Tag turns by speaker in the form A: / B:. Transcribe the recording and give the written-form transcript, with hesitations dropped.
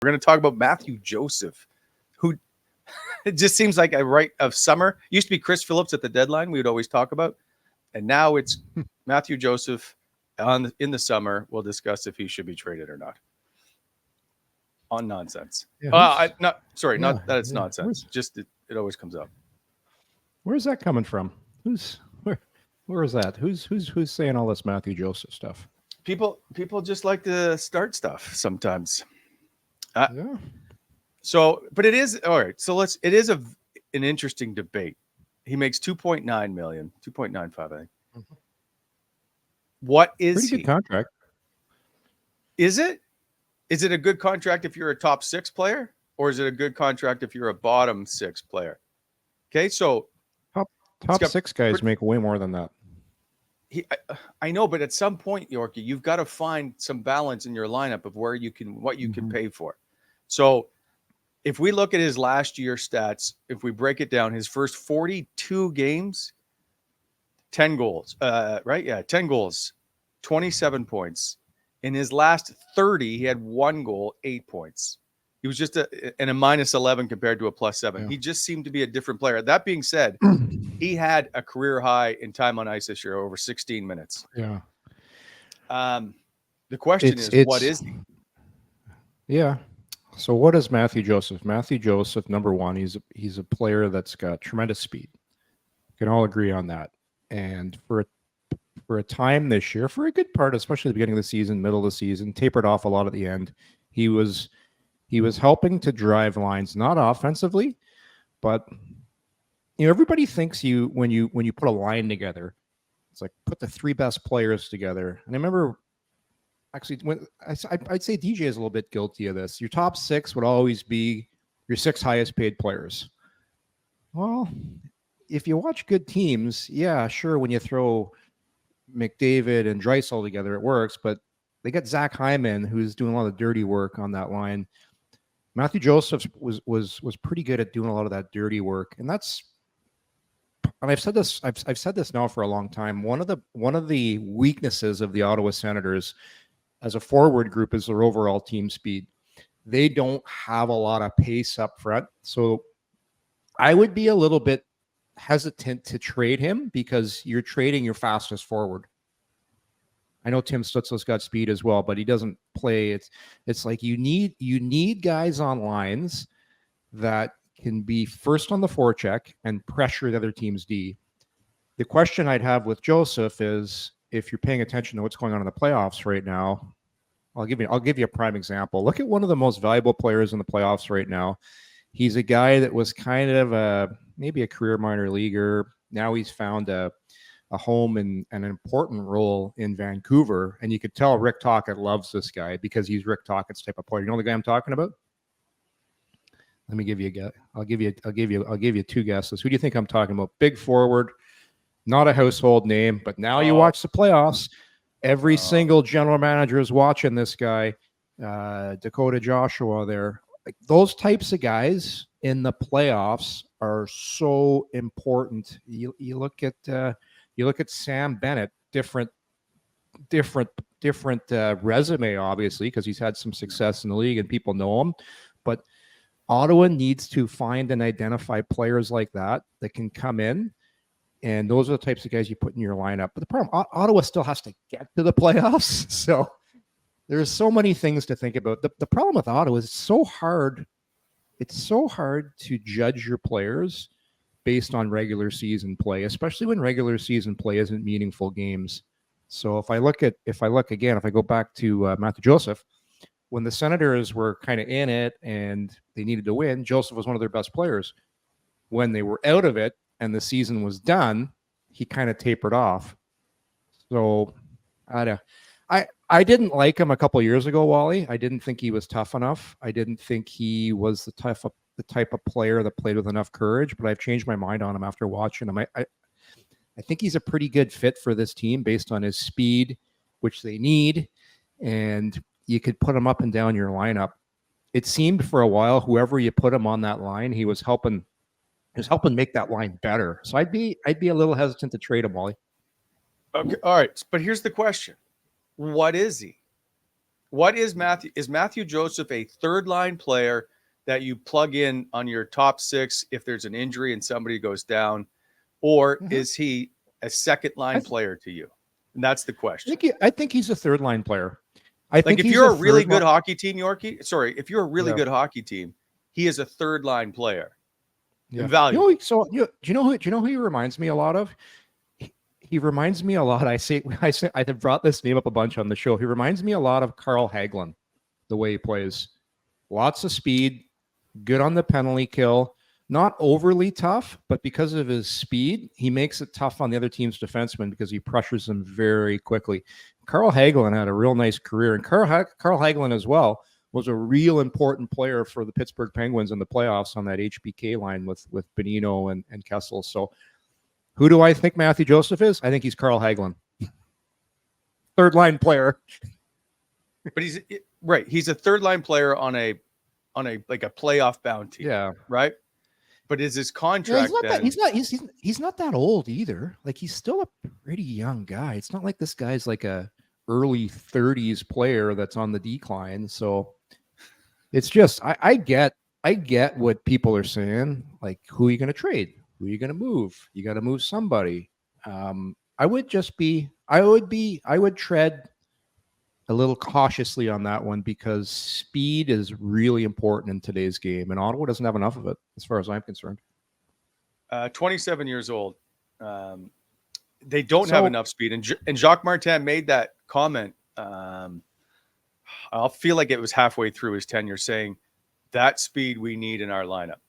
A: We're going to talk about Mathieu Joseph, who it just seems like a right of summer. Used to be Chris Phillips at the deadline we would always talk about. And now it's Mathieu Joseph in the summer. We'll discuss if he should be traded or not. On nonsense.
B: Yeah,
A: Not that it's nonsense. Just it always comes up.
B: Where's that coming from? Where is that? Who's saying all this Mathieu Joseph stuff?
A: People just like to start stuff sometimes.
B: Yeah.
A: So, but it is all right. So it is an interesting debate. He makes 2.9 million, 2.95, I think. Mm-hmm. What is
B: pretty good contract?
A: Is it? Is it a good contract if you're a top 6 player, or is it a good contract if you're a bottom 6 player? Okay, so
B: top 6 guys make way more than that.
A: I know, but at some point, Yorkie, you've got to find some balance in your lineup of what you can pay for. So if we look at his last year stats, if we break it down, his first 42 games, 10 goals, right? Yeah, 10 goals, 27 points. In his last 30, he had 1 goal, 8 points. He was just a minus 11 compared to a plus 7. Yeah. He just seemed to be a different player. That being said, he had a career high in time on ice this year, over 16 minutes.
B: Yeah.
A: The question is, what is he?
B: Yeah. So what is Mathieu Joseph? Mathieu Joseph, number one, he's a player that's got tremendous speed. We can all agree on that. And for a time this year, for a good part, especially at the beginning of the season, middle of the season, tapered off a lot at the end. He was helping to drive lines, not offensively, but everybody thinks when you put a line together, it's like put the 3 best players together. And I remember actually when I'd say DJ is a little bit guilty of this. Your top 6 would always be your 6 highest paid players. Well, if you watch good teams, yeah, sure, when you throw McDavid and Draisaitl together, it works, but they got Zach Hyman, who's doing a lot of dirty work on that line. Mathieu Joseph was pretty good at doing a lot of that dirty work, and I've said this now for a long time. One of the weaknesses of the Ottawa Senators as a forward group is their overall team speed. They don't have a lot of pace up front, so I would be a little bit hesitant to trade him because you're trading your fastest forward. I know Tim Stützle's got speed as well, but he doesn't play. It's like you need guys on lines that can be first on the forecheck and pressure the other team's D. The question I'd have with Joseph is, if you're paying attention to what's going on in the playoffs right now, I'll give you a prime example. Look at one of the most valuable players in the playoffs right now. He's a guy that was kind of maybe a career minor leaguer. Now he's found a home and an important role in Vancouver, and you could tell Rick Tocchet loves this guy because he's Rick Tocchet's type of player. You know the guy I'm talking about? Let me give you a guess. I'll give you 2 guesses. Who do you think I'm talking about? Big forward, not a household name, but now you watch the playoffs. Every single general manager is watching this guy, Dakota Joshua there. Like, those types of guys in the playoffs are so important. You look at Sam Bennett, different resume, obviously, because he's had some success in the league and people know him. But Ottawa needs to find and identify players like that can come in, and those are the types of guys you put in your lineup. But the problem, Ottawa still has to get to the playoffs, so there's so many things to think about. The problem with Ottawa is it's so hard to judge your players based on regular season play, especially when regular season play isn't meaningful games. So if I go back to Mathieu Joseph, when the Senators were kind of in it and they needed to win, Joseph was one of their best players. When they were out of it and the season was done, he kind of tapered off. So I didn't like him a couple of years ago, Wally. I didn't think he was tough enough. I didn't think he was the type of player that played with enough courage, but I've changed my mind on him after watching him. I think he's a pretty good fit for this team based on his speed, which they need, and you could put him up and down your lineup. It seemed for a while, whoever you put him on that line, he was helping make that line better. So I'd be a little hesitant to trade him, Wally.
A: Okay, all right, but here's the question: what is he? What is Matthew? Is Mathieu Joseph a third line player that you plug in on your top six if there's an injury and somebody goes down, or
B: Mhm.
A: is he a second
B: I,
A: line
B: th-
A: player to you? And that's the question.
B: I think he's a third line player. I
A: Like
B: think
A: if
B: he's
A: you're
B: a
A: a really
B: third
A: good
B: line.
A: hockey team, Yorkie, sorry, if you're a really
B: Yeah,
A: good hockey team, he is a third line player,
B: yeah.
A: invaluable.
B: Do you know who he reminds me a lot of? He reminds me a lot. I have brought this name up a bunch on the show. He reminds me a lot of Carl Hagelin, the way he plays. Lots of speed, good on the penalty kill. Not overly tough, but because of his speed, he makes it tough on the other team's defensemen because he pressures them very quickly. Carl Hagelin had a real nice career, and Carl Hagelin as well was a real important player for the Pittsburgh Penguins in the playoffs on that HBK line with Bonino and Kessel. So who do I think Mathieu Joseph is? I think he's Carl Hagelin. Third line player.
A: But he's right. He's a third line player on a like a playoff bound team.
B: Yeah.
A: Right. But is his
B: Yeah,
A: contract then?
B: he's not that old either. Like he's still a pretty young guy. It's not like this guy's like a early 30s player that's on the decline. So it's just I get what people are saying. Like, who are you going to trade? Who are you going to move? You got to move somebody. I would tread a little cautiously on that one because speed is really important in today's game, and Ottawa doesn't have enough of it, as far as I'm concerned.
A: 27 years old. They don't have
B: So
A: enough speed. And Jacques Martin made that comment. I'll feel like it was halfway through his tenure saying that speed we need in our lineup.